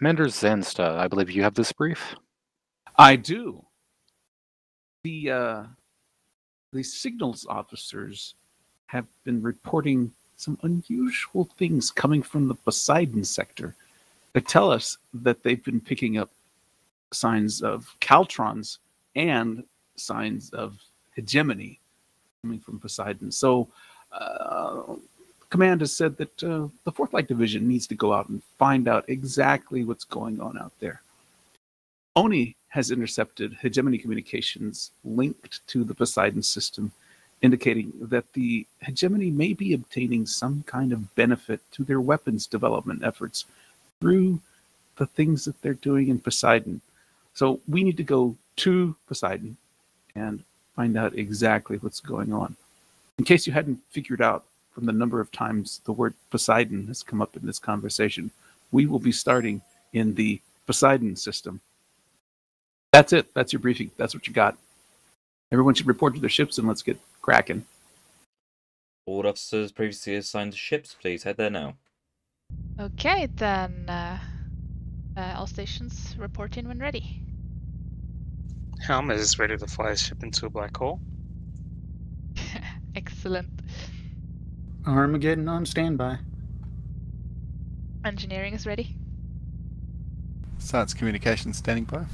Commander Zensta, I believe you have this brief? I do. The signals officers have been reporting some unusual things coming from the Poseidon sector. They tell us that they've been picking up signs of caltrons and signs of hegemony coming from Poseidon. So Command has said that the 4th Light Division needs to go out and find out exactly what's going on out there. ONI has intercepted hegemony communications linked to the Poseidon system, indicating that the hegemony may be obtaining some kind of benefit to their weapons development efforts through the things that they're doing in Poseidon. So we need to go to Poseidon and find out exactly what's going on. In case you hadn't figured out from the number of times the word Poseidon has come up in this conversation, we will be starting in the Poseidon system. That's it. That's your briefing. That's what you got. Everyone should report to their ships and let's get cracking. All officers previously assigned to ships, please head there now. Okay, then all stations report in when ready. Helm is ready to fly a ship into a black hole. Excellent. Armageddon on standby. Engineering is ready. Science communications standing by.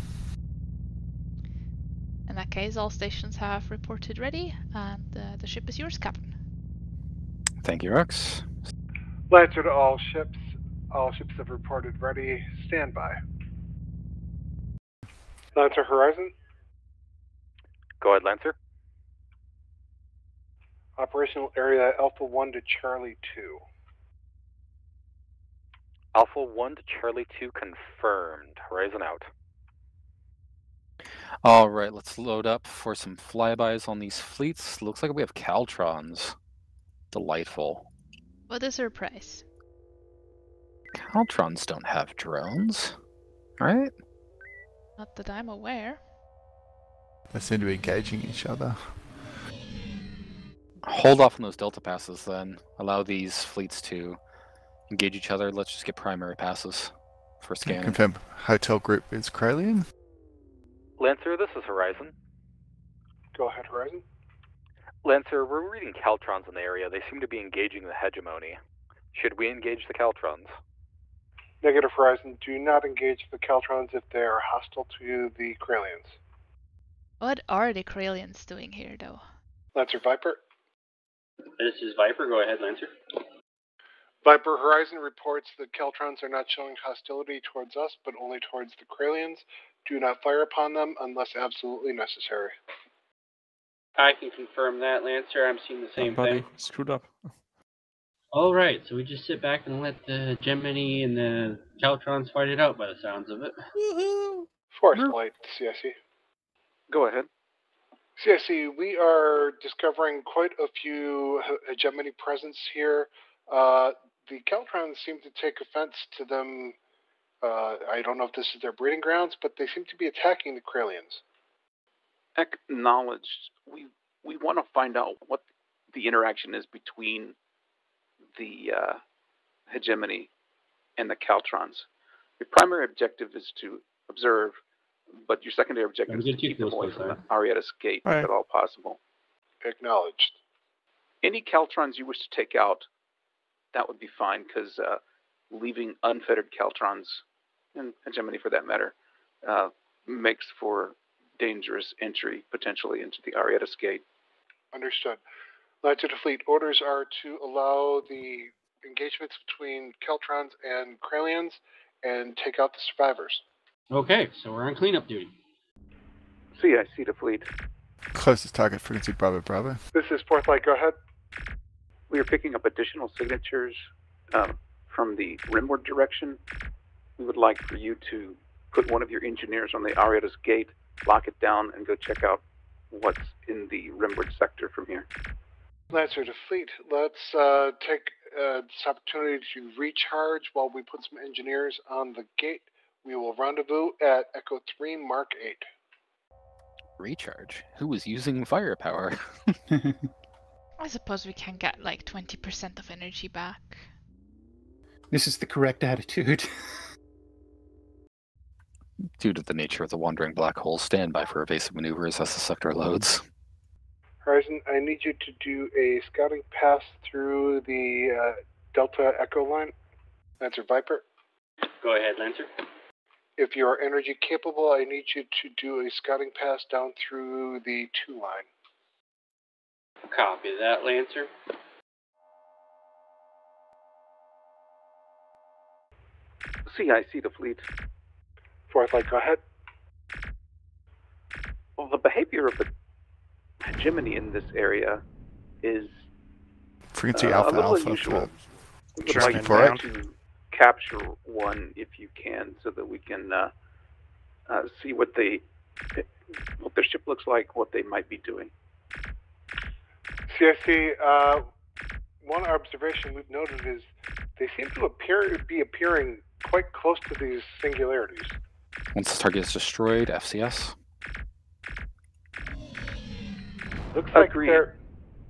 In that case, all stations have reported ready, and the ship is yours, Captain. Thank you, Rex. Lancer to all ships. All ships have reported ready. Stand by. Lancer Horizon. Go ahead, Lancer. Operational area Alpha 1 to Charlie 2. Alpha 1 to Charlie 2 confirmed. Horizon out. All right, let's load up for some flybys on these fleets. Looks like we have caltrons. Delightful. What a surprise. Caltrons don't have drones, right? Not that I'm aware. They seem to be engaging each other. Hold off on those delta passes then. Allow these fleets to engage each other. Let's just get primary passes for scanning. Confirm hotel group is Kralien. Lancer, this is Horizon. Go ahead, Horizon. Lancer, we're reading caltrons in the area. They seem to be engaging the hegemony. Should we engage the caltrons? Negative, Horizon. Do not engage the caltrons if they are hostile to the Kraliens. What are the Kraliens doing here, though? Lancer Viper. This is Viper. Go ahead, Lancer. Viper, Horizon reports that caltrons are not showing hostility towards us, but only towards the Kraliens. Do not fire upon them unless absolutely necessary. I can confirm that, Lancer. I'm seeing the same thing. Screwed up. Alright, so we just sit back and let the Gemini and the caltrons fight it out by the sounds of it. Woohoo! Force Light, CIC. Go ahead. CIC, we are discovering quite a few hegemony presence here. The caltrons seem to take offense to them. I don't know if this is their breeding grounds, but they seem to be attacking the Kraliens. Acknowledged. We want to find out what the interaction is between the hegemony and the caltrons. Your primary objective is to observe, but your secondary objective is to keep them away from the Ariatis Gate if at all possible. Acknowledged. Any caltrons you wish to take out, that would be fine, because leaving unfettered caltrons, and hegemony for that matter, makes for dangerous entry potentially into the Ariatis Gate. Understood. Lancer to Fleet, orders are to allow the engagements between caltrons and Kraliens and take out the survivors. Okay, so we're on cleanup duty. CIC to Fleet. Closest target frequency, Bravo Bravo. This is Fourth Light, go ahead. We are picking up additional signatures from the rimward direction. We would like for you to put one of your engineers on the Ariatis Gate, lock it down, and go check out what's in the rimward sector from here. Lancer to Fleet, let's take this opportunity to recharge while we put some engineers on the gate. We will rendezvous at Echo 3, Mark 8. Recharge? Who was using firepower? I suppose we can get like 20% of energy back. This is the correct attitude. Due to the nature of the wandering black hole, stand by for evasive maneuvers as the sector loads. Horizon, I need you to do a scouting pass through the Delta Echo line. Lancer Viper. Go ahead, Lancer. If you are energy capable, I need you to do a scouting pass down through the 2 line. Copy that, Lancer. CIC to fleet. Fourth light, go ahead. Well, the behavior of the hegemony in this area is Frequency a Alpha little Alpha. unusual. Would German like flight. to capture one if you can, so that we can see what their ship looks like, what they might be doing. CIC, one observation we've noted is they seem to be appearing quite close to these singularities. Once the target is destroyed, FCS. Looks like Agreed. they're...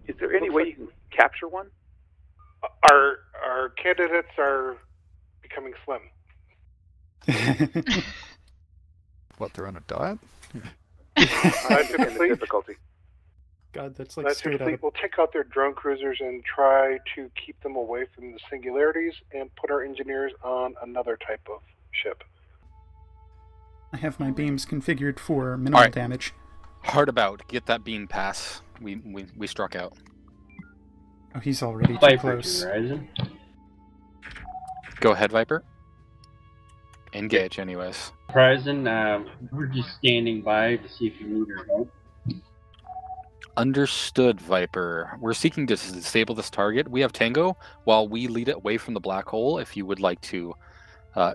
Is there any way you can capture one? Our candidates are becoming slim. What, they're on a diet? Difficulty. God, that's like Lancer straight out Fleet of... will take out their drone cruisers and try to keep them away from the singularities and put our engineers on another type of ship. I have my beams configured for minimal Alright. damage. Hard about. Get that beam pass. We struck out. Oh, he's already too Viper close. to Horizon. Go ahead, Viper. Engage, anyways. Horizon, we're just standing by to see if you need our help. Understood, Viper. We're seeking to disable this target. We have Tango while we lead it away from the black hole. If you would like to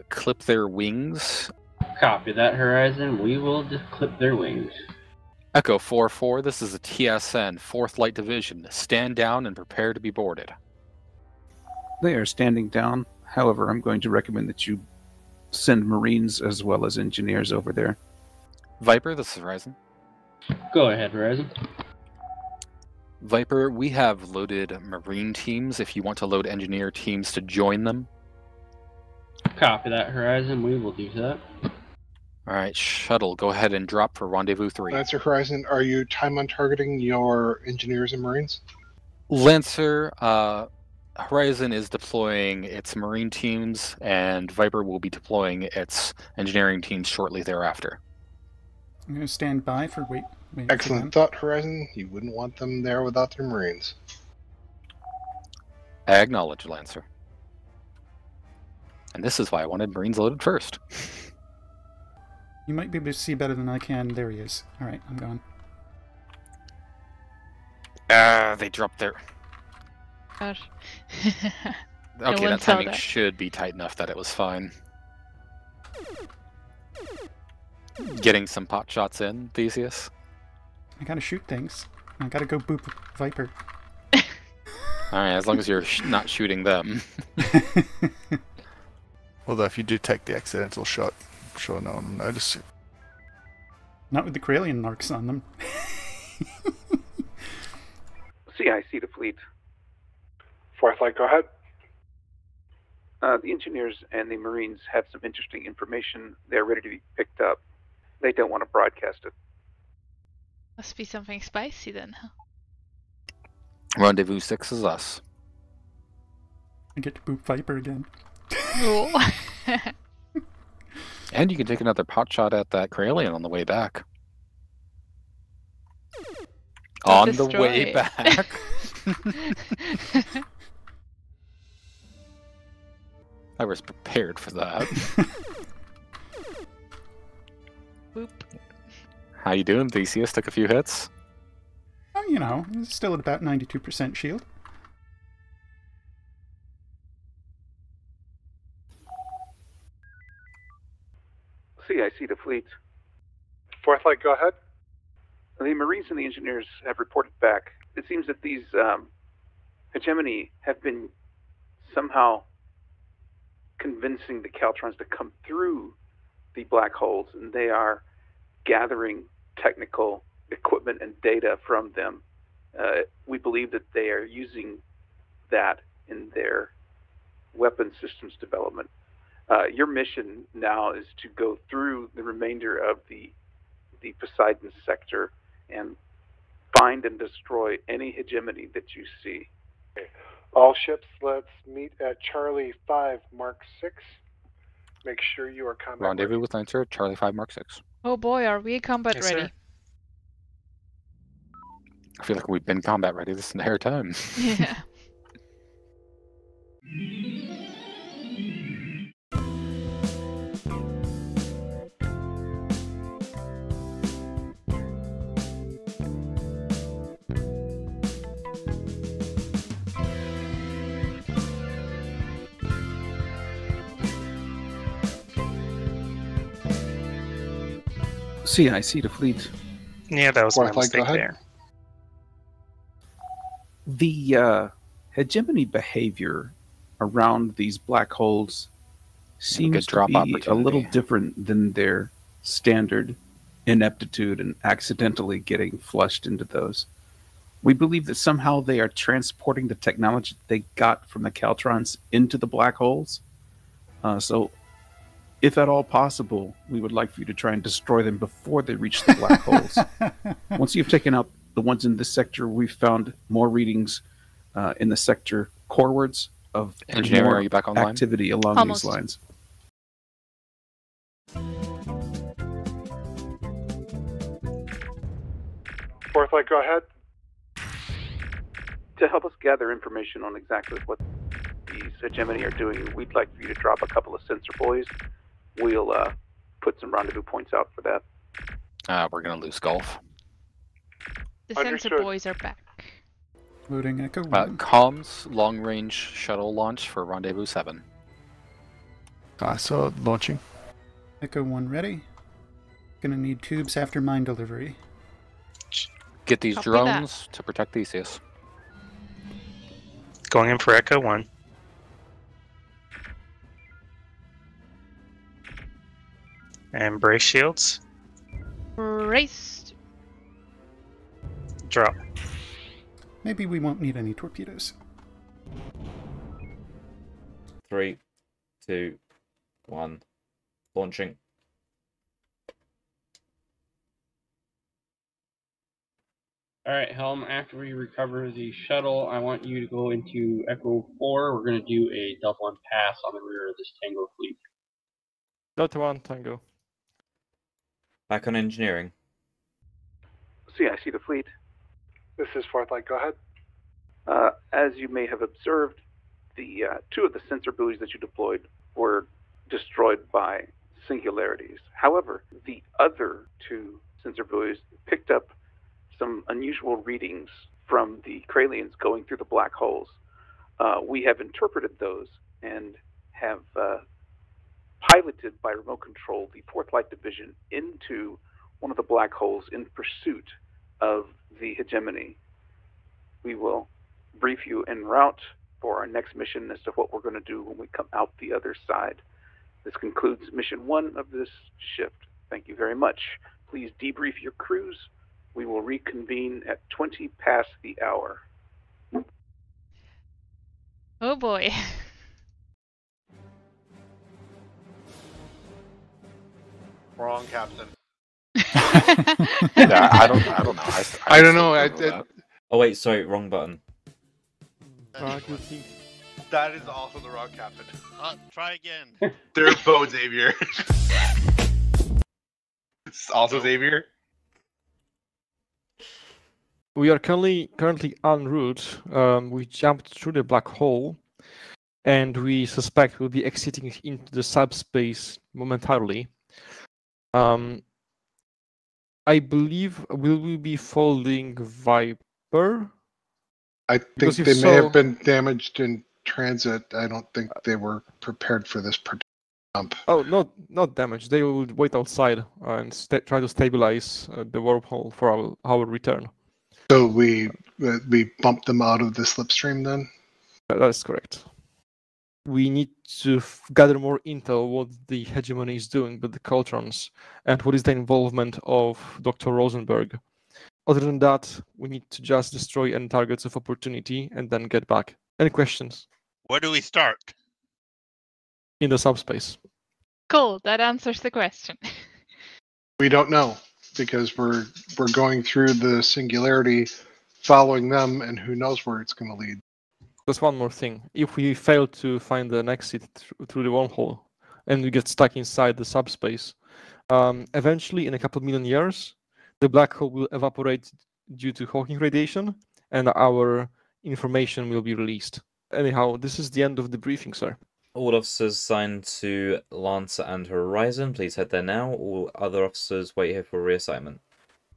clip their wings. Copy that, Horizon. We will just clip their wings. Echo 4-4, this is a TSN, 4th Light Division. Stand down and prepare to be boarded. They are standing down. However, I'm going to recommend that you send Marines as well as engineers over there. Viper, this is Horizon. Go ahead, Horizon. Viper, we have loaded Marine teams if you want to load engineer teams to join them. Copy that, Horizon. We will do that. Alright, Shuttle, go ahead and drop for Rendezvous 3. Lancer Horizon, are you time on targeting your engineers and Marines? Lancer, Horizon is deploying its Marine teams, and Viper will be deploying its engineering teams shortly thereafter. I'm going to stand by for wait. Excellent thought, Horizon. You wouldn't want them there without their Marines. I acknowledge, Lancer. And this is why I wanted Marines loaded first. You might be able to see better than I can. There he is. Alright, I'm going. They dropped their... Gosh. Okay, one that saw timing that. should be tight enough that it was fine. Getting some pot shots in, Theseus. I gotta shoot things. I gotta go boop Viper. Alright, as long as you're not shooting them. Although if you do take the accidental shot, I'm sure no one will notice it. Not with the Kralien marks on them. CIC to fleet. Fourth light, go ahead. The engineers and the Marines have some interesting information. They're ready to be picked up. They don't want to broadcast it. Must be something spicy then, huh? Rendezvous 6 is us. I get to boop Viper again. Cool. And you can take another pot shot at that Kralien on the way back. Don't On the way destroy. back. I was prepared for that. Boop. How you doing, Theseus? Took a few hits? Oh, you know, it's still at about 92% shield. CIC to fleet. Fourth light, go ahead. The Marines and the engineers have reported back. It seems that these hegemony have been somehow convincing the Caltrons to come through the black holes, and they are gathering technical equipment and data from them. We believe that they are using that in their weapon systems development. Your mission now is to go through the remainder of the Poseidon sector and find and destroy any hegemony that you see. Okay. All ships, let's meet at Charlie 5 Mark 6. Make sure you are combat Rendezvous ready. with Lancer, Charlie 5 Mark 6. Oh boy, are we combat Yes, ready? sir. I feel like we've been combat ready this entire time. Yeah. CIC to fleet. Yeah, that was my Fourth light, go mistake ahead. there. The hegemony behavior around these black holes seems good to drop be a opportunity. little different than their standard ineptitude and accidentally getting flushed into those. We believe that somehow they are transporting the technology they got from the Caltrons into the black holes. So, if at all possible, we would like for you to try and destroy them before they reach the black holes. Once you've taken out the ones in this sector, we've found more readings in the sector corewards of Engineering, more are you back online? activity along Almost. these lines. Fourth light, go ahead. To help us gather information on exactly what these hegemony are doing, we'd like for you to drop a couple of sensor buoys. We'll put some rendezvous points out for that. We're going to lose golf. The sensor Understood. boys are back. Loading Echo 1. Comms, long-range shuttle launch for Rendezvous 7. So launching. Echo 1 ready. Gonna need tubes after mine delivery. Get these Copy drones to protect Theseus. Going in for Echo 1. And brace shields. Braced. Drop. Maybe we won't need any torpedoes. 3, 2, 1. Launching. Alright, Helm, after we recover the shuttle, I want you to go into Echo 4. We're going to do a Delta 1 pass on the rear of this Tango fleet. Delta 1, Tango. Back on engineering. CIC to fleet. This is fourth light, go ahead. As you may have observed, the two of the sensor buoys that you deployed were destroyed by singularities. However, the other two sensor buoys picked up some unusual readings from the Kraliens going through the black holes. We have interpreted those and have piloted by remote control the 4th Light Division into one of the black holes in pursuit of the hegemony. We will brief you en route for our next mission as to what we're going to do when we come out the other side. This concludes mission 1 of this shift. Thank you very much. Please debrief your crews. We will reconvene at 20 past the hour. Oh boy. Wrong, Captain. Yeah, I don't know. I don't know. Oh wait, sorry, wrong button. That is also the wrong captain. Try again. They're both Xavier. It's also Xavier. We are currently en route. We jumped through the black hole, and we suspect we'll be exiting into the subspace momentarily. I believe will we be folding Viper? I think Because if they may so- have been damaged in transit. I don't think they were prepared for this jump. Oh, not damage. They will wait outside and try to stabilize the wormhole for our return. So we bumped them out of the slipstream then? That's correct. We need to gather more intel what the hegemony is doing with the Caltrons and what is the involvement of Dr. Rosenberg. Other than that, we need to just destroy any targets of opportunity and then get back. Any questions? Where do we start? in the subspace? Cool, that answers the question. We don't know because we're going through the singularity, following them, and who knows where it's going to lead. There's one more thing. If we fail to find an exit through the wormhole and we get stuck inside the subspace, eventually, in a couple million years, the black hole will evaporate due to Hawking radiation, and our information will be released. Anyhow, this is the end of the briefing, sir. All officers assigned to Lancer and Horizon, please head there now. All other officers wait here for reassignment.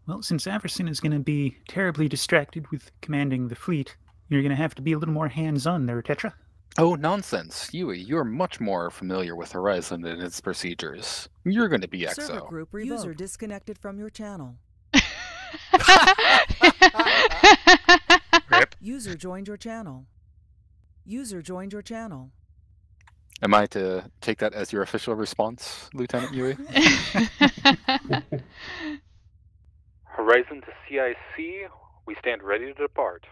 Well, since Averson is going to be terribly distracted with commanding the fleet, you're going to have to be a little more hands-on there, Tetra. Oh, nonsense. Yui, you're much more familiar with Horizon and its procedures. You're going to be Server XO. group user disconnected from your channel. Rip. User joined your channel. User joined your channel. Am I to take that as your official response, Lieutenant Yui? Horizon to CIC, we stand ready to depart.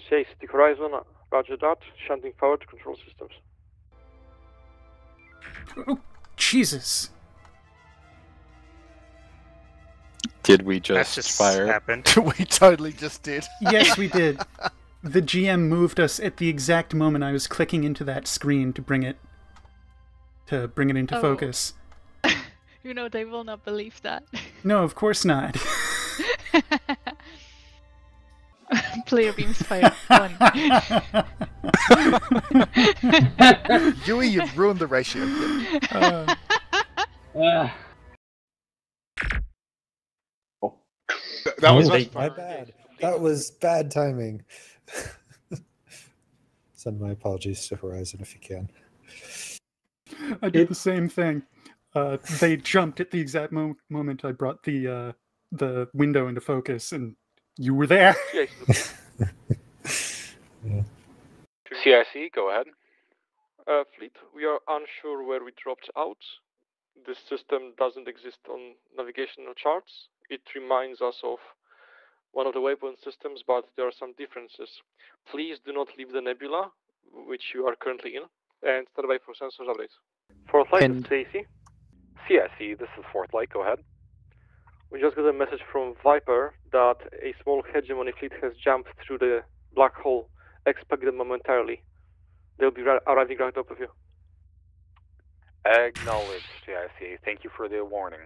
CIC to Horizon, roger that. Shunting forward to control systems. Oh, Jesus. Did we just fire? Happened. We totally just did. Yes, we did. The GM moved us at the exact moment I was clicking into that screen to bring it into focus. You know, they will not believe that. No, of course not. Player beams fired. 1. Yui, you've ruined the ratio. That was my bad. That was bad timing. Send my apologies to Horizon if you can. I did the same thing. They jumped at the exact moment I brought the window into focus, and you were there. CIC, go ahead. Fleet, we are unsure where we dropped out. This system doesn't exist on navigational charts. It reminds us of one of the waypoint systems, but there are some differences. Please do not leave the nebula, which you are currently in, and stand by for sensors updates. Fourth light, CIC. CIC, this is Fourth light, go ahead. We just got a message from Viper that a small hegemony fleet has jumped through the black hole. Expect them momentarily. They'll be arriving right up with you. Acknowledged, CIC. Thank you for the warning.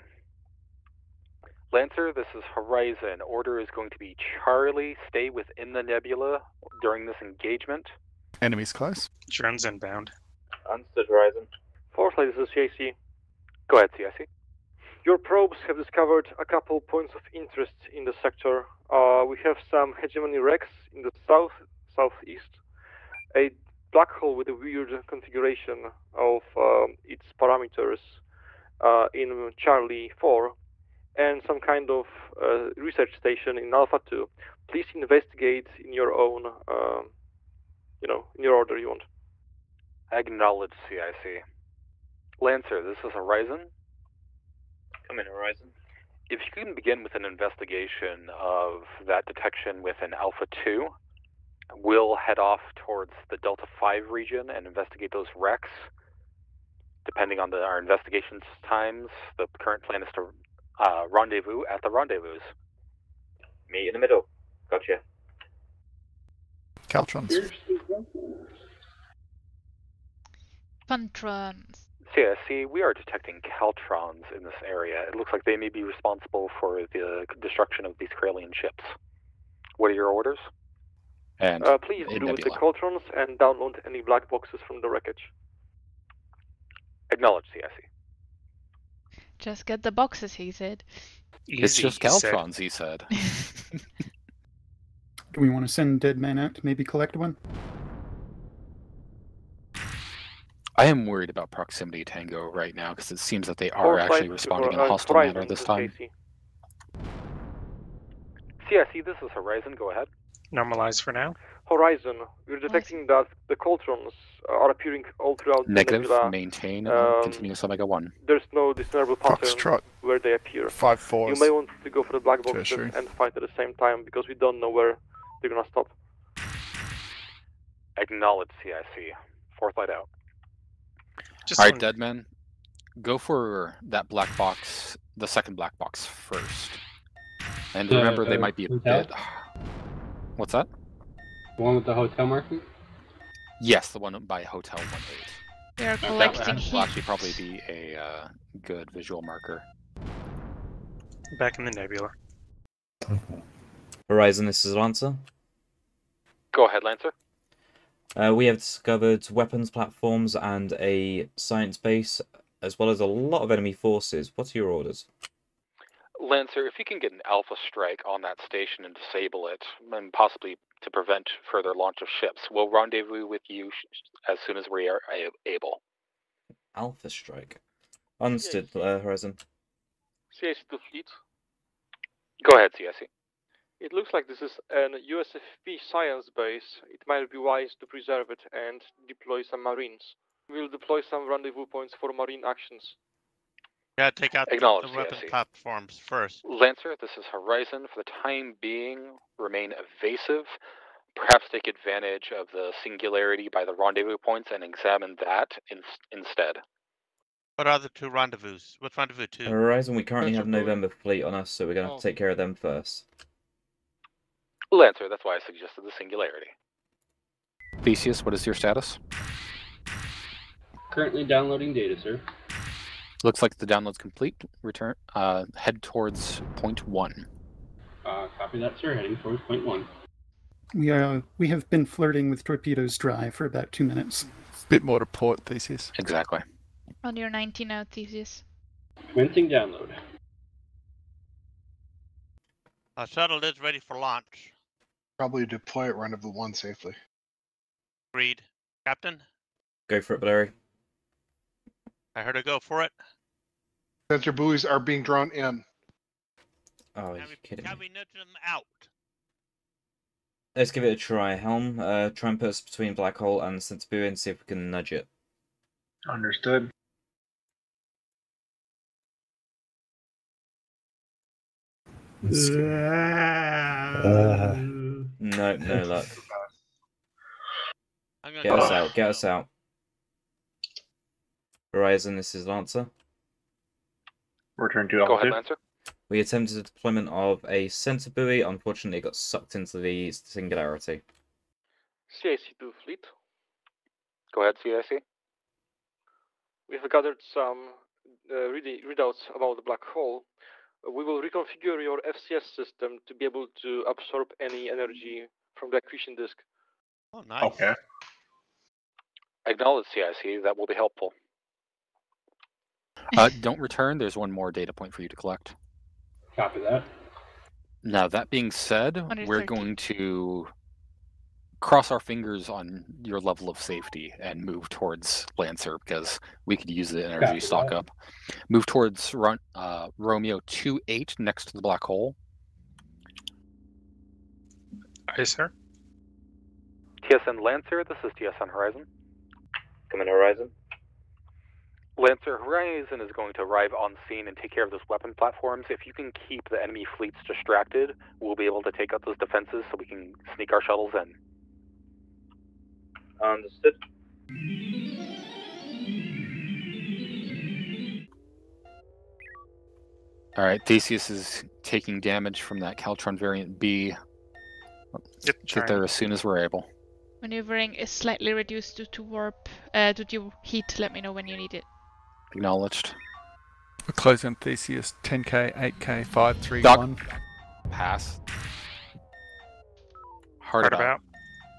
Lancer, this is Horizon. Order is going to be Charlie. Stay within the nebula during this engagement. Enemies close. Drones inbound. Understood, Horizon. Fourth light, this is CIC. Go ahead, CIC. Your probes have discovered a couple points of interest in the sector. We have some hegemony wrecks in the southeast, a black hole with a weird configuration of its parameters in Charlie 4, and some kind of research station in Alpha 2. Please investigate in your own, in your order you want. Acknowledged, CIC. Lancer, this is Horizon. Come in, Horizon. If you can begin with an investigation of that detection within Alpha 2, we'll head off towards the Delta 5 region and investigate those wrecks. Depending on our investigation times, the current plan is to rendezvous at the rendezvous. Meet in the middle. Gotcha. Caltrons. Funtrons. CIC, we are detecting Caltrons in this area. It looks like they may be responsible for the destruction of these Kralien ships. What are your orders? And please deal with the Caltrons and download any black boxes from the wreckage. Acknowledge, CIC. Just get the boxes, he said. It's just Caltrons, he said. Do we want to send Dead Man out to maybe collect one? I am worried about Proximity Tango right now because it seems that they are actually responding in a hostile manner this time. CIC, this is Horizon. Go ahead. Normalize for now. Horizon, we're detecting that the Caltrons are appearing all throughout Negative, the nebula. maintain, continuous Omega 1. There's no discernible pattern where they appear. 5-4. You may want to go for the black boxes and fight at the same time because we don't know where they're gonna stop. Acknowledge, CIC. Fourth light out. All right, Deadman, go for that black box, the second black box first. And remember, they might be a hotel? bit... What's that? The one with the hotel marking? Yes, the one by Hotel 1-8. We are That collecting will heat. actually probably be a good visual marker. Back in the nebula. Horizon, this is Lancer. Go ahead, Lancer. We have discovered weapons platforms and a science base, as well as a lot of enemy forces. What are your orders? Lancer, if you can get an alpha strike on that station and disable it, and possibly to prevent further launch of ships, we'll rendezvous with you as soon as we are able. Alpha strike. Understood, Horizon. CIC to fleet. Go ahead, CIC. It looks like this is an USFP science base. It might be wise to preserve it and deploy some marines. We'll deploy some rendezvous points for marine actions. Yeah, take out the weapon CIC. platforms first. Lancer, this is Horizon. For the time being, remain evasive. Perhaps take advantage of the singularity by the rendezvous points and examine that instead. What are the two rendezvous? What's rendezvous 2? Horizon, we currently have November Fleet on us, so we're going to have to take care of them first. Lancer, that's why I suggested the singularity. Theseus, what is your status? Currently downloading data, sir. Looks like the download's complete. Return. Head towards point 1. Copy that, sir. Heading towards point 1. We have been flirting with Torpedo's drive for about 2 minutes. Bit more to port, Theseus. Exactly. On your 90 now, Theseus. Commencing download. Our shuttle is ready for launch. Probably deploy at rendezvous 1 safely. Agreed. Captain? Go for it, Larry. I heard a go for it. Sensor buoys are being drawn in. Oh, you're kidding Can me. we nudge them out? Let's give it a try, Helm. Try and put us between Black Hole and Sensor Buoy and see if we can nudge it. Understood. No, no luck. I'm gonna Get us out, get us out. Horizon, this is Lancer. Return to Go ahead, altitude. Lancer. We attempted the deployment of a sensor buoy. Unfortunately, it got sucked into the singularity. CIC to fleet. Go ahead, CIC. We have gathered some readouts about the black hole. We will reconfigure your FCS system to be able to absorb any energy from the accretion disk. Oh, nice. Okay. Acknowledge CIC. That will be helpful. Don't return. There's one more data point for you to collect. Copy that. Now, that being said, we're going to cross our fingers on your level of safety and move towards Lancer because we could use the energy stock up. Move towards Romeo 2-8 next to the black hole. Aye, sir. TSN Lancer, this is TSN Horizon. Come in, Horizon. Lancer, Horizon is going to arrive on scene and take care of those weapon platforms. If you can keep the enemy fleets distracted, we'll be able to take out those defenses so we can sneak our shuttles in. Understood. All right, Theseus is taking damage from that Caltron variant B. Get there as soon as we're able. Maneuvering is slightly reduced due to warp, due to heat. Let me know when you need it. Acknowledged. We're closing Theseus 10k, 8k, 531. Pass. Hard about.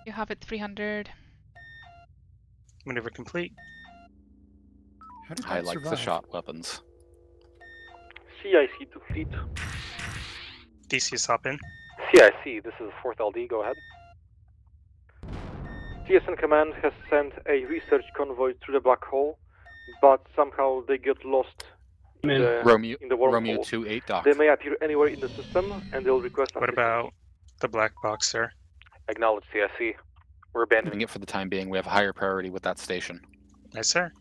You have it 300. Maneuver complete. I like the shot weapons. CIC to fleet. DCS hop in. CIC, this is 4th LD, go ahead. TSN Command has sent a research convoy through the black hole, but somehow they get lost in the wormhole. Romeo 2-8 dock. They may appear anywhere in the system, and they'll request What about the black box, sir? Acknowledge CIC. We're abandoning it for the time being. We have a higher priority with that station. Yes, sir.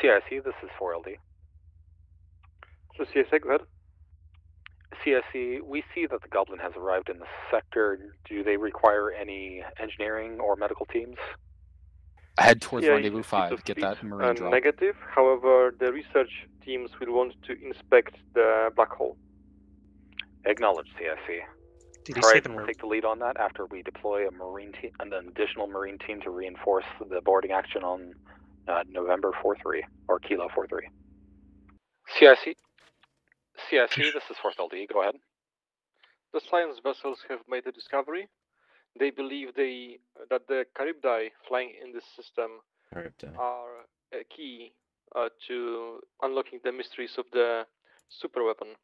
CIC, this is 4LD. So CIC, go ahead. CIC, we see that the Goblin has arrived in the sector. Do they require any engineering or medical teams? Head towards CIC Rendezvous to 5. Get fleet, that marine drop. Negative. However, the research teams will want to inspect the black hole. Acknowledge, CIC. Did he say Horizon the will take the lead on that after we deploy a marine team, an additional marine team to reinforce the boarding action on November 4-3 or Kilo 4-3. CIC, this is 4th LD. Go ahead. The science vessels have made a discovery. They believe that the Charybdis flying in this system are a key to unlocking the mysteries of the superweapon.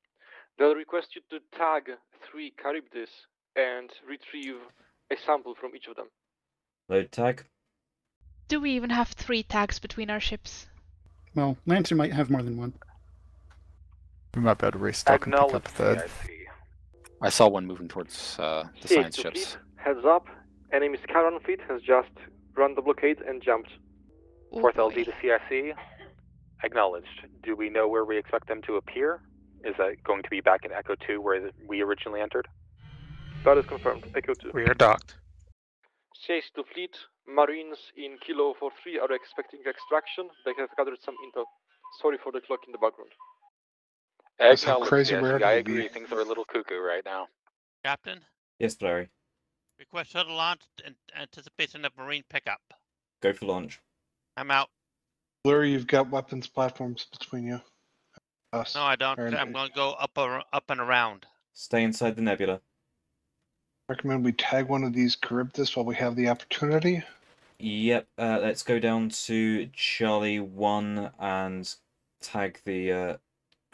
They'll request you to tag 3 Charybdis and retrieve a sample from each of them. Load tag. Do we even have 3 tags between our ships? Well, Lancer might have more than one. We might be able to restock and pick up a third. I saw one moving towards the science ships. Fleet, heads up. Enemy Scarron fleet has just run the blockade and jumped. 4th LD to CIC. Acknowledged. Do we know where we expect them to appear? Is that going to be back in Echo 2 where we originally entered? That is confirmed. Echo 2. We are docked. CIC to fleet. Marines in Kilo 4-3 are expecting extraction. They have gathered some intel. Sorry for the clock in the background. That's how Acknowledge, crazy CIC. we're I gonna be. agree. Things are a little cuckoo right now. Captain, Yes, Larry. request shuttle launch in anticipation of marine pickup. Go for launch. I'm out. Blurry, you've got weapons platforms between you. Us. No, I don't. Or- I'm going to go up and around. Stay inside the nebula. Recommend we tag one of these Charybdis while we have the opportunity. Yep. Let's go down to Charlie 1 and tag the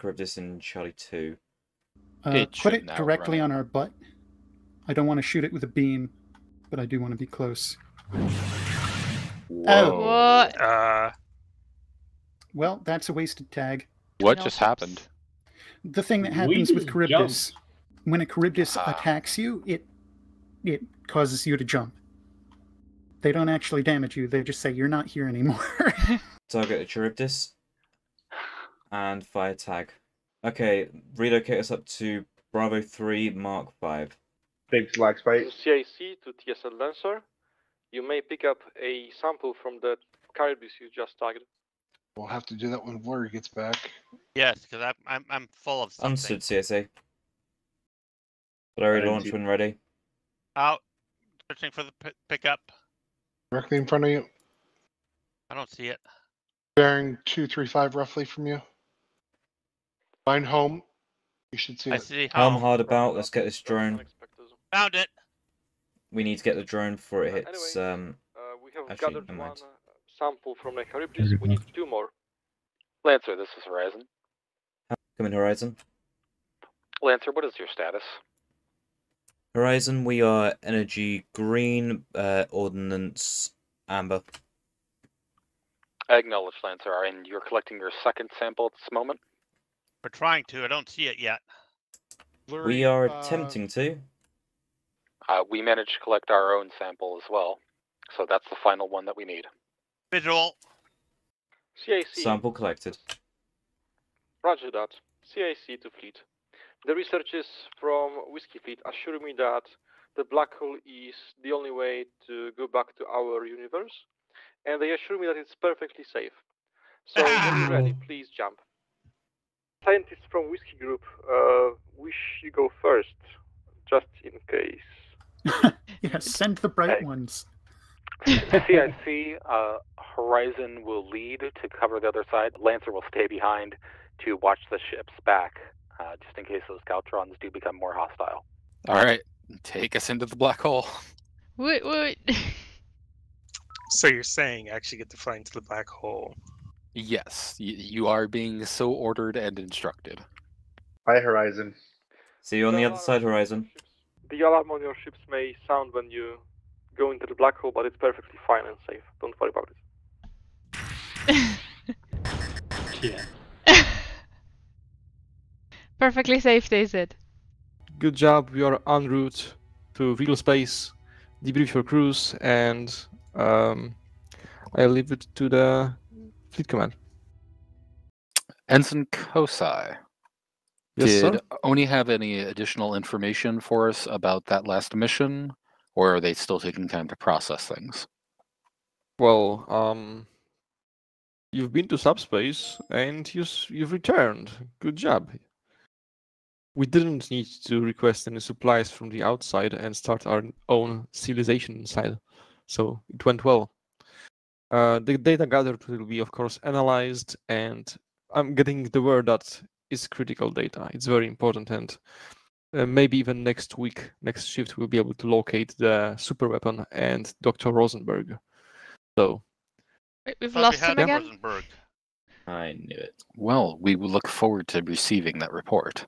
Charybdis in Charlie 2. Put it directly on our butt. I don't want to shoot it with a beam, but I do want to be close. Whoa. What? Well, that's a wasted tag. What just happened? The thing that happens with just Charybdis, when a Charybdis attacks you, it causes you to jump. They don't actually damage you, they just say you're not here anymore. Target the Charybdis. And fire tag. Okay, relocate us up to Bravo 3, Mark 5. Thanks, Laxbite. CIC to TSN Lancer. You may pick up a sample from the Charybdis you just tagged. We'll have to do that when Blurry gets back. Yes, because I'm full of something. Understood, CSA. Larry, launch when ready. Out. Searching for the pickup. Directly in front of you. I don't see it. Bearing 235 roughly from you. Find home. You should see I it. see Helm home. hard about. Let's get this drone. Found it. We need to get the drone before it hits. we have actually, gathered never one mind. sample from the Charybdis. We need 2 more. Lancer, this is Horizon. Come in, Horizon. Lancer, what is your status? Horizon, we are energy green, ordnance amber. Acknowledge, Lancer, and you're collecting your 2nd sample at this moment? We're trying to. I don't see it yet. Blurry, We are attempting to. We managed to collect our own sample as well, so that's the final one that we need. Visual. CIC. Sample collected. Roger that. CIC to fleet. The researchers from Whiskey Fleet assure me that the black hole is the only way to go back to our universe, and they assure me that it's perfectly safe. So when you're ready, please jump. Scientists from Whiskey Group wish you go first, just in case. Yes, send the bright ones. CIC, Horizon will lead to cover the other side. Lancer will stay behind to watch the ships back, just in case those Caltrons do become more hostile. All right, take us into the black hole. Wait. So you're saying actually get to fly into the black hole? Yes, you are being so ordered and instructed. Hi, Horizon. See you on the other side, Horizon. The alarm on your ships may sound when you go into the black hole, but it's perfectly fine and safe. Don't worry about it. Yeah. Perfectly safe, they said. Good job. We are en route to real space. Debrief your crews, and I leave it to the fleet command. Ensign Kosai, Yes, did sir? Oni have any additional information for us about that last mission, or are they still taking time to process things? Well, you've been to subspace and you've returned. Good job. We didn't need to request any supplies from the outside and start our own civilization inside, so it went well. The data gathered will be, of course, analyzed, and I'm getting the word that it's critical data. It's very important, and maybe even next week, next shift, we'll be able to locate the super weapon and Dr. Rosenberg. So we've lost him again. Rosenberg. I knew it. Well, we will look forward to receiving that report.